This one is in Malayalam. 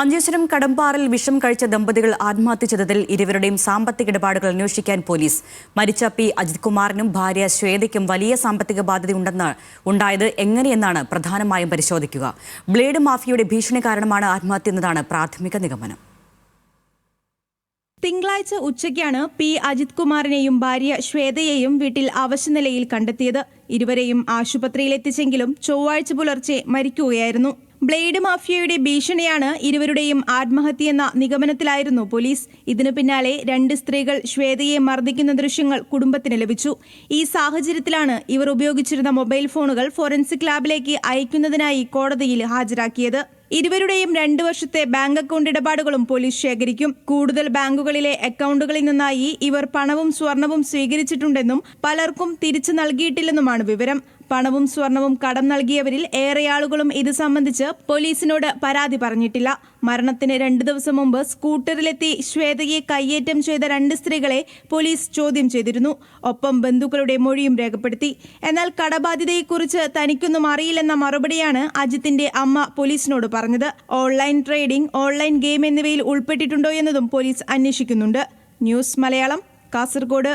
മഞ്ചേശ്വരം കടമ്പാറിൽ വിഷം കഴിച്ച ദമ്പതികൾ ആത്മഹത്യ ചെയ്തതിൽ ഇരുവരുടെയും സാമ്പത്തിക ഇടപാടുകൾ അന്വേഷിക്കാൻ പോലീസ്. മരിച്ച പി അജിത് കുമാറിനും ഭാര്യ ശ്വേതയ്ക്കും വലിയ സാമ്പത്തിക ബാധ്യത ഉണ്ടായത് എങ്ങനെയെന്നാണ് പ്രധാനമായും പരിശോധിക്കുക. ബ്ലേഡ് മാഫിയയുടെ ഭീഷണി കാരണമാണ് ആത്മഹത്യ എന്നതാണ് പ്രാഥമിക നിഗമനം. തിങ്കളാഴ്ച ഉച്ചയ്ക്കാണ് പി അജിത് കുമാറിനെയും ഭാര്യ ശ്വേതയെയും വീട്ടിൽ അവശനിലയിൽ കണ്ടെത്തിയത്. ഇരുവരെയും ആശുപത്രിയിലെത്തിച്ചെങ്കിലും ചൊവ്വാഴ്ച പുലർച്ചെ മരിക്കുകയായിരുന്നു. ബ്ലേഡ് മാഫിയയുടെ ഭീഷണിയാണ് ഇരുവരുടെയും ആത്മഹത്യയെന്ന നിഗമനത്തിലായിരുന്നു പോലീസ്. ഇതിനു പിന്നാലെ 2 സ്ത്രീകൾ ശ്വേതയെ മർദ്ദിക്കുന്ന ദൃശ്യങ്ങൾ കുടുംബത്തിന് ലഭിച്ചു. ഈ സാഹചര്യത്തിലാണ് ഇവർ ഉപയോഗിച്ചിരുന്ന മൊബൈൽ ഫോണുകൾ ഫോറൻസിക് ലാബിലേക്ക് അയക്കുന്നതിനായി കോടതിയിൽ ഹാജരാക്കിയത്. ഇരുവരുടെയും 2 വർഷത്തെ ബാങ്ക് അക്കൗണ്ട് ഇടപാടുകളും പോലീസ് ശേഖരിക്കും. കൂടുതൽ ബാങ്കുകളിലെ അക്കൗണ്ടുകളിൽ നിന്നായി ഇവർ പണവും സ്വർണവും സ്വീകരിച്ചിട്ടുണ്ടെന്നും പലർക്കും തിരിച്ചു നൽകിയിട്ടില്ലെന്നുമാണ് വിവരം. പണവും സ്വർണവും കടം നൽകിയവരിൽ ഏറെ ആളുകളും ഇത് സംബന്ധിച്ച് പോലീസിനോട് പരാതി പറഞ്ഞിട്ടില്ല. മരണത്തിന് 2 ദിവസം മുമ്പ് സ്കൂട്ടറിലെത്തി ശ്വേതയെ കയ്യേറ്റം ചെയ്ത 2 സ്ത്രീകളെ പോലീസ് ചോദ്യം ചെയ്തിരുന്നു. ഒപ്പം ബന്ധുക്കളുടെ മൊഴിയും രേഖപ്പെടുത്തി. എന്നാൽ കടബാധ്യതയെക്കുറിച്ച് തനിക്കൊന്നും അറിയില്ലെന്ന മറുപടിയാണ് അജിത്തിന്റെ അമ്മ പോലീസിനോട് പറഞ്ഞത്. ഓൺലൈൻ ട്രേഡിംഗ്, ഓൺലൈൻ ഗെയിം എന്നിവയിൽ ഉൾപ്പെട്ടിട്ടുണ്ടോ എന്നതും പോലീസ് അന്വേഷിക്കുന്നുണ്ട്. ന്യൂസ് മലയാളം, കാസർഗോഡ്.